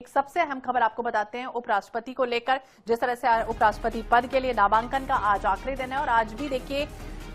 एक सबसे अहम खबर आपको बताते हैं उपराष्ट्रपति को लेकर। जिस तरह से उपराष्ट्रपति पद के लिए नामांकन का आज आखिरी दिन है और आज भी देखिए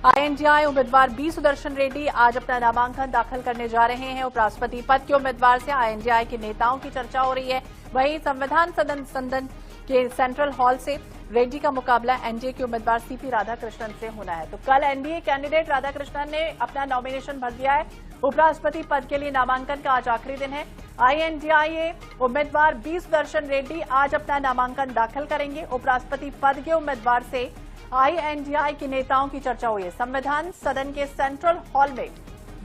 आईएनडीआई उम्मीदवार बी सुदर्शन रेड्डी आज अपना नामांकन दाखिल करने जा रहे हैं। उपराष्ट्रपति पद के उम्मीदवार से आईएनडीआई के नेताओं की चर्चा हो रही है। वहीं संविधान सदन के सेंट्रल हॉल से रेड्डी का मुकाबला एनडीए के उम्मीदवार सीपी राधाकृष्णन से होना है। तो कल एनडीए कैंडिडेट राधाकृष्णन ने अपना नॉमिनेशन भर दिया है। उपराष्ट्रपति पद के लिए नामांकन का आज आखिरी दिन है। आईएनडीआई उम्मीदवार बी सुदर्शन रेड्डी आज अपना नामांकन दाखिल करेंगे। उपराष्ट्रपति पद के उम्मीदवार से आईएनडीआई के नेताओं की चर्चा हुई है। संविधान सदन के सेंट्रल हॉल में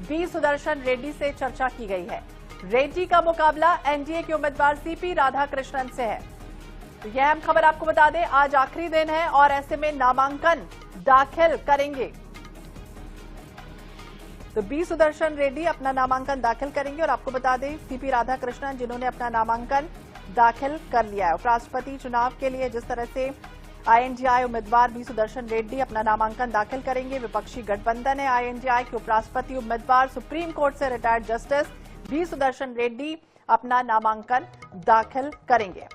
बी सुदर्शन रेड्डी से चर्चा की गई है। रेड्डी का मुकाबला एनडीए के उम्मीदवार सीपी राधाकृष्णन से है। तो यह अहम खबर आपको बता दें, आज आखिरी दिन है और ऐसे में नामांकन दाखिल करेंगे। तो बी सुदर्शन रेड्डी अपना नामांकन दाखिल करेंगे और आपको बता दें सीपी राधाकृष्णन जिन्होंने अपना नामांकन दाखिल कर लिया है। उपराष्ट्रपति चुनाव के लिए जिस तरह से आईएनडीआई उम्मीदवार बी सुदर्शन रेड्डी अपना नामांकन दाखिल करेंगे। विपक्षी गठबंधन है आईएनडीआई के उपराष्ट्रपति उम्मीदवार सुप्रीम कोर्ट से retired justice B Sudarshan Reddy अपना नामांकन दाखिल करेंगे।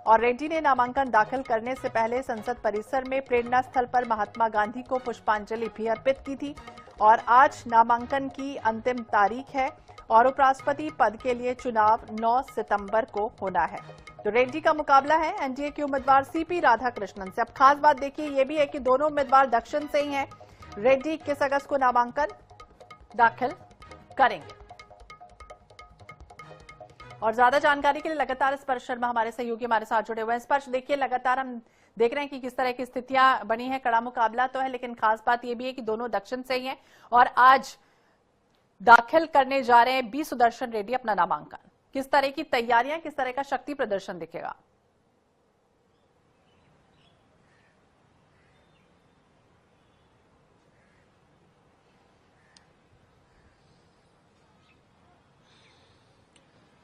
और रेड्डी ने नामांकन दाखिल करने से पहले संसद परिसर में प्रेरणा स्थल पर महात्मा गांधी को पुष्पांजलि भी अर्पित की थी। और आज नामांकन की अंतिम तारीख है और उपराष्ट्रपति पद के लिए चुनाव 9 सितंबर को होना है। तो रेड्डी का मुकाबला है एनडीए के उम्मीदवार सीपी राधाकृष्णन से। अब खास बात देखिए ये भी है कि दोनों उम्मीदवार दक्षिण से ही हैं। रेड्डी 21 अगस्त को नामांकन दाखिल करेंगे। और ज्यादा जानकारी के लिए लगातार स्पर्श शर्मा हमारे सहयोगी हमारे साथ जुड़े हुए हैं। स्पर्श देखिए लगातार हम देख रहे हैं कि किस तरह की स्थितियां बनी है। कड़ा मुकाबला तो है लेकिन खास बात यह भी है कि दोनों दक्षिण से ही हैं और आज दाखिल करने जा रहे हैं बी सुदर्शन रेड्डी अपना नामांकन। किस तरह की तैयारियां, किस तरह का शक्ति प्रदर्शन दिखेगा?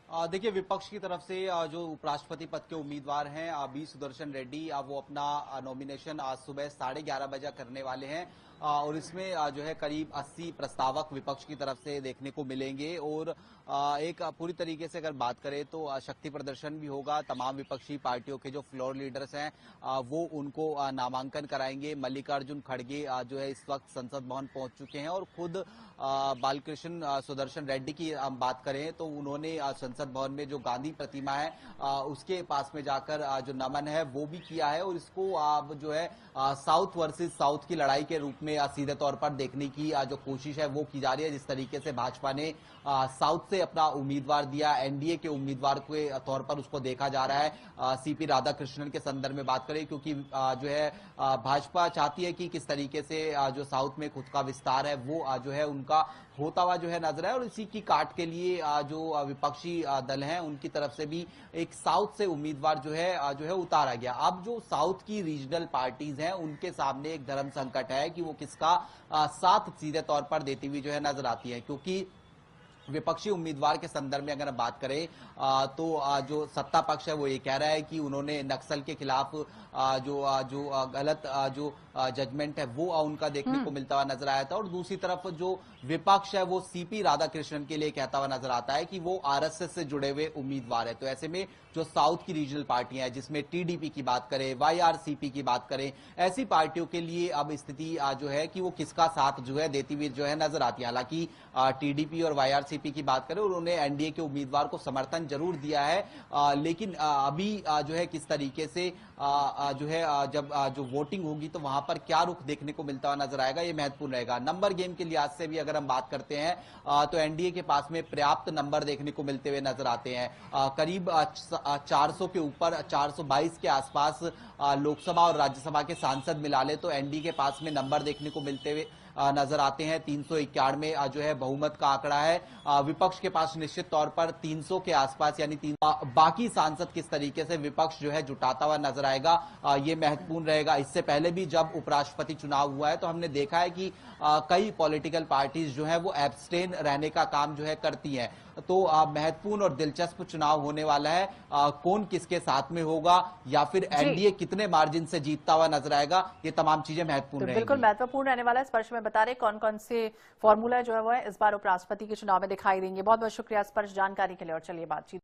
देखिए विपक्ष की तरफ से जो उपराष्ट्रपति पद के उम्मीदवार हैं बी सुदर्शन रेड्डी वो अपना नॉमिनेशन आज सुबह 11:30 बजे करने वाले हैं और इसमें जो है करीब 80 प्रस्तावक विपक्ष की तरफ से देखने को मिलेंगे और एक पूरी तरीके से अगर बात करें तो शक्ति प्रदर्शन भी होगा। तमाम विपक्षी पार्टियों के जो फ्लोर लीडर्स हैं वो उनको नामांकन कराएंगे। मल्लिकार्जुन खड़गे जो है इस वक्त संसद भवन पहुंच चुके हैं और खुद बालकृष्ण सुदर्शन रेड्डी की हम बात करें तो उन्होंने संसद भवन में जो गांधी प्रतिमा है उसके पास में जाकर जो नमन है वो भी किया है और इसको अब जो है साउथ वर्सेस साउथ की लड़ाई के रूप में सीधे तौर पर देखने की जो कोशिश है वो की जा रही है। जिस तरीके से भाजपा ने साउथ से अपना उम्मीदवार दिया, एनडीए के उम्मीदवार के तौर पर उसको देखा जा रहा है। सीपी राधाकृष्णन के संदर्भ में बात करें क्योंकि जो है भाजपा चाहती है कि किस तरीके से जो साउथ में खुद का विस्तार है वो जो है उनका होता हुआ जो है नजर है और इसी की काट के लिए जो विपक्षी दल हैं उनकी तरफ से भी एक साउथ से उम्मीदवार जो है उतारा गया। अब जो साउथ की रीजनल पार्टीज हैं उनके सामने एक धर्म संकट है कि वो किसका साथ सीधे तौर पर देती हुई जो है नजर आती है क्योंकि विपक्षी उम्मीदवार के संदर्भ में अगर बात करें तो जो सत्ता पक्ष है वो ये कह रहा है कि उन्होंने नक्सल के खिलाफ जो गलत जो जजमेंट है वो उनका देखने को मिलता हुआ नजर आया था और दूसरी तरफ जो विपक्ष है वो सीपी राधाकृष्णन के लिए कहता हुआ नजर आता है कि वो आरएसएस से जुड़े हुए उम्मीदवार है। तो ऐसे में जो साउथ की रीजनल पार्टियां हैं जिसमें टीडीपी की बात करें, वाईआरसीपी की बात करें, ऐसी पार्टियों के लिए अब स्थिति जो है कि वो किसका साथ जो है देती हुई जो है नजर आती है। हालांकि टीडीपी और वाईआरसीपी की बात करें उन्होंने एनडीए के उम्मीदवार को समर्थन जरूर दिया है लेकिन अभी जो है किस तरीके से जो है जब जो वोटिंग होगी तो वहां पर क्या रुख देखने को मिलता हुआ नजर आएगा ये महत्वपूर्ण रहेगा। नंबर गेम के लिहाज से भी अगर हम बात करते हैं तो एनडीए के पास में पर्याप्त नंबर देखने को मिलते हुए नजर आते हैं। करीब 400 के ऊपर 422 के आसपास लोकसभा और राज्यसभा के सांसद मिला ले तो एनडीए के पास में नंबर देखने को मिलते हुए नजर आते हैं। 391 जो है बहुमत का आंकड़ा है। विपक्ष के पास निश्चित तौर पर 300 के आसपास यानी बाकी सांसद किस तरीके से विपक्ष जो है जुटाता हुआ नजर आएगा ये महत्वपूर्ण रहेगा। इससे पहले भी जब उपराष्ट्रपति चुनाव हुआ है तो हमने देखा है कि कई पॉलिटिकल पार्टीज जो है वो एब्सटेन रहने का काम जो है करती हैं। तो महत्वपूर्ण और दिलचस्प चुनाव होने वाला है। कौन किसके साथ में होगा या फिर एनडीए कितने मार्जिन से जीतता हुआ नजर आएगा ये तमाम चीजें महत्वपूर्ण रहेंगी। बिल्कुल महत्वपूर्ण रहने वाला है। स्पर्श में बता रहे कौन कौन से फॉर्मूला जो है वो इस बार उपराष्ट्रपति के चुनाव में दिखाई देंगे। बहुत बहुत शुक्रिया स्पर्श जानकारी के लिए और चलिए बातचीत